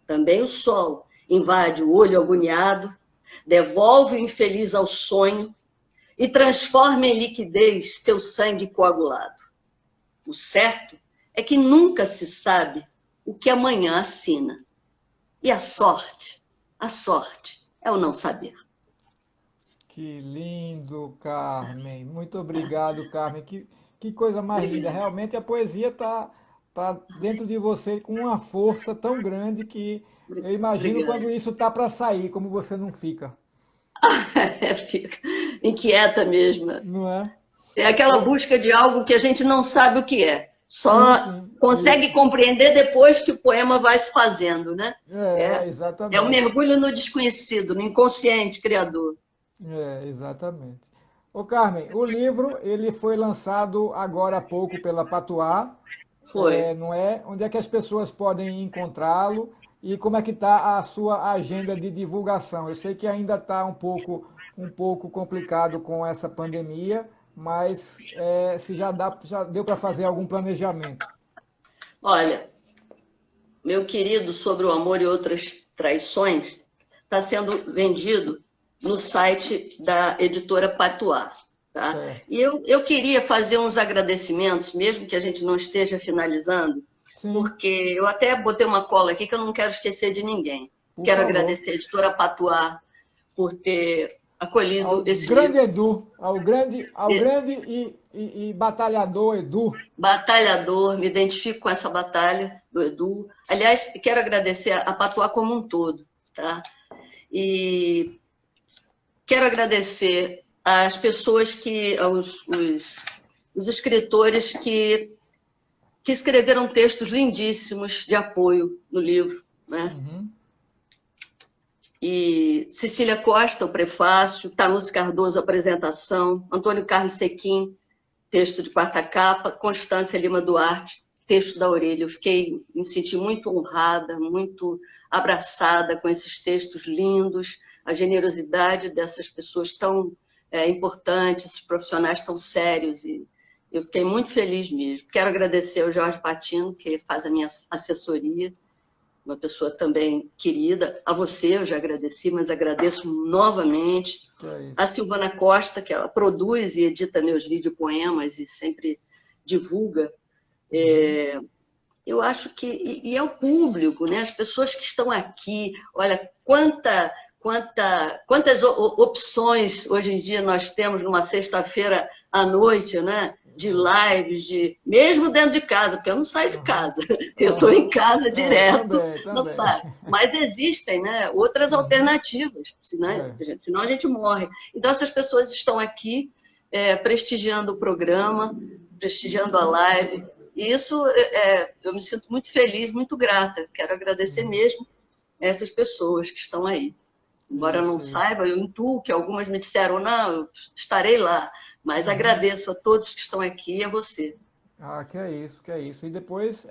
Também o sol invade o olho agoniado, devolve o infeliz ao sonho e transforma em liquidez seu sangue coagulado. O certo é que nunca se sabe o que amanhã assina. E a sorte é o não saber. Que lindo, Carmen. Muito obrigado, Carmen. Que coisa mais linda. Realmente a poesia está dentro de você com uma força tão grande que eu imagino Obrigada. quando isso está para sair, como você não fica. Fica inquieta mesmo. Não é? É aquela busca de algo que a gente não sabe o que é. Só Sim, consegue isso. compreender depois que o poema vai se fazendo, né? Exatamente. É um mergulho no desconhecido, no inconsciente criador. Exatamente. Ô Carmen, o livro ele foi lançado agora há pouco pela Patuá, Foi. não é? Onde é que as pessoas podem encontrá-lo e como é que está a sua agenda de divulgação? Eu sei que ainda está um pouco complicado com essa pandemia, mas se já deu para fazer algum planejamento. Olha, meu querido Sobre o Amor e Outras Traições está sendo vendido no site da editora Patuá. Tá? E eu queria fazer uns agradecimentos, mesmo que a gente não esteja finalizando, Sim. Porque eu até botei uma cola aqui que eu não quero esquecer de ninguém. Quero agradecer a editora Patuá por ter acolhido esse grande livro. Edu, ao grande e batalhador Edu. Batalhador, me identifico com essa batalha do Edu. Aliás, quero agradecer a Patuá como um todo. Tá? E quero agradecer às pessoas os escritores que escreveram textos lindíssimos de apoio no livro, né? Uhum. E Cecília Costa, o prefácio, Tanusi Cardoso, a apresentação, Antônio Carlos Sequim, texto de quarta capa, Constância Lima Duarte, texto da orelha. Eu me senti muito honrada, muito abraçada com esses textos lindos, a generosidade dessas pessoas tão importantes, esses profissionais tão sérios, e eu fiquei muito feliz mesmo. Quero agradecer ao Jorge Patino, que faz a minha assessoria, uma pessoa também querida. A você eu já agradeci, mas agradeço novamente. A Silvana Costa, que ela produz e edita meus videopoemas e sempre divulga. Eu acho que... E é o público, né? As pessoas que estão aqui. Olha, quantas opções hoje em dia nós temos numa sexta-feira à noite, né? De lives, mesmo dentro de casa, porque eu não saio de casa, eu estou em casa direto, também. Não saio. Mas existem, né, outras alternativas, senão a gente morre. Então, essas pessoas estão aqui prestigiando o programa, prestigiando a live, e isso eu me sinto muito feliz, muito grata. Quero agradecer mesmo essas pessoas que estão aí. Embora eu não saiba, eu intuo que algumas me disseram, não, eu estarei lá, mas agradeço a todos que estão aqui e a você. Que é isso, que é isso. E depois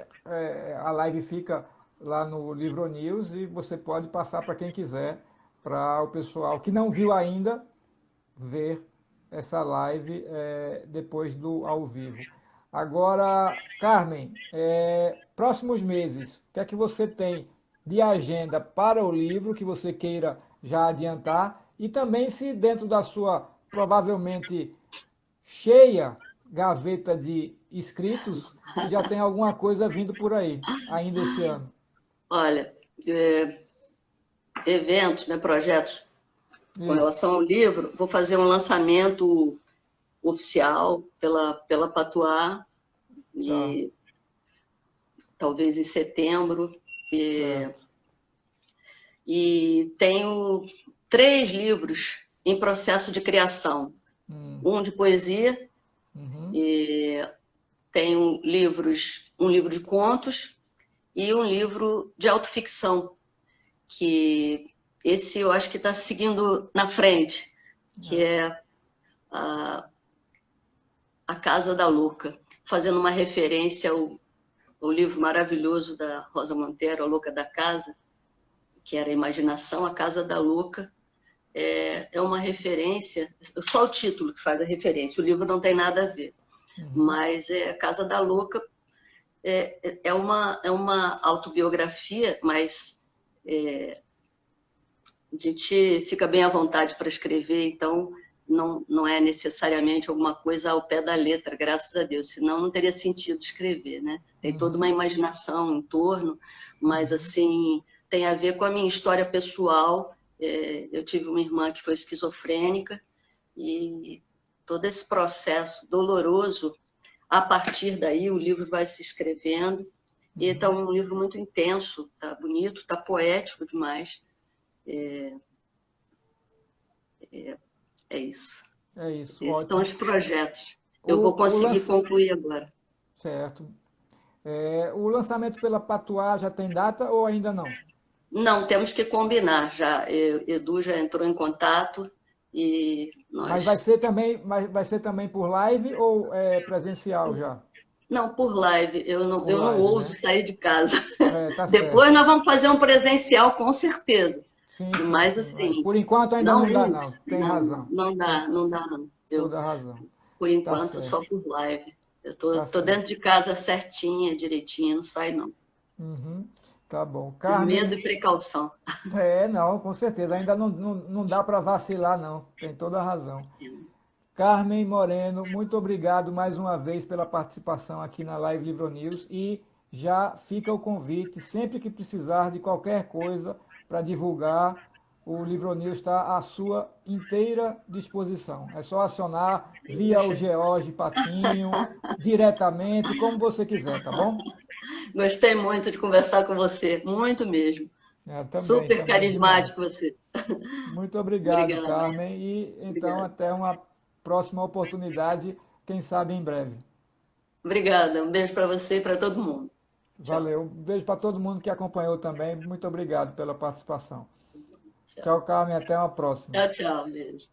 a live fica lá no Livro News e você pode passar para quem quiser, para o pessoal que não viu ainda, ver essa live depois do ao vivo. Agora, Carmen, próximos meses, o que é que você tem de agenda para o livro que você queira já adiantar? E também se dentro da sua, provavelmente, cheia gaveta de escritos, se já tem alguma coisa vindo por aí, ainda esse ano. Olha, eventos, né, projetos com relação ao livro, vou fazer um lançamento oficial pela Patuá, e talvez em setembro. E tenho 3 livros em processo de criação. Um de poesia, e tenho um livro de contos e um livro de autoficção, que esse eu acho que está seguindo na frente, que é A Casa da Louca, fazendo uma referência ao livro maravilhoso da Rosa Montero, A Louca da Casa, que era a imaginação. A Casa da Louca é uma referência, só o título que faz a referência, o livro não tem nada a ver, mas A Casa da Louca é uma autobiografia, mas a gente fica bem à vontade para escrever, então não é necessariamente alguma coisa ao pé da letra, graças a Deus, senão não teria sentido escrever, né? Tem toda uma imaginação em torno, mas assim, tem a ver com a minha história pessoal. Eu tive uma irmã que foi esquizofrênica, e todo esse processo doloroso, a partir daí o livro vai se escrevendo, e então é um livro muito intenso, tá bonito, tá poético demais. É isso. É isso. Esses são os projetos. Eu vou conseguir concluir agora. Certo. O lançamento pela Patuá já tem data ou ainda não? Não, temos que combinar já. Edu já entrou em contato e nós... Mas vai ser também por live ou presencial já? Não, por live. Eu não ouso, né, sair de casa. Tá Depois certo. nós vamos fazer um presencial, com certeza. Sim, mas sim. Assim... Por enquanto ainda não dá, não. Tem razão. Não dá, não. Toda razão. Por enquanto, só por live. Eu tô dentro de casa certinha, direitinha, não saio, não. Tá bom. Carmen... Medo e precaução. Não, com certeza. Ainda não dá para vacilar, não. Tem toda a razão. Carmen Moreno, muito obrigado mais uma vez pela participação aqui na Live Livro News, e já fica o convite, sempre que precisar de qualquer coisa para divulgar, o Livro News está à sua inteira disposição. É só acionar via o George Patinho, diretamente, como você quiser, tá bom? Gostei muito de conversar com você, muito mesmo. Super carismático você. Muito obrigado, Carmen. E então até uma próxima oportunidade, quem sabe em breve. Obrigada, um beijo para você e para todo mundo. Valeu, um beijo para todo mundo que acompanhou também. Muito obrigado pela participação. Tchau, Carmen, até uma próxima. Tchau, beijo.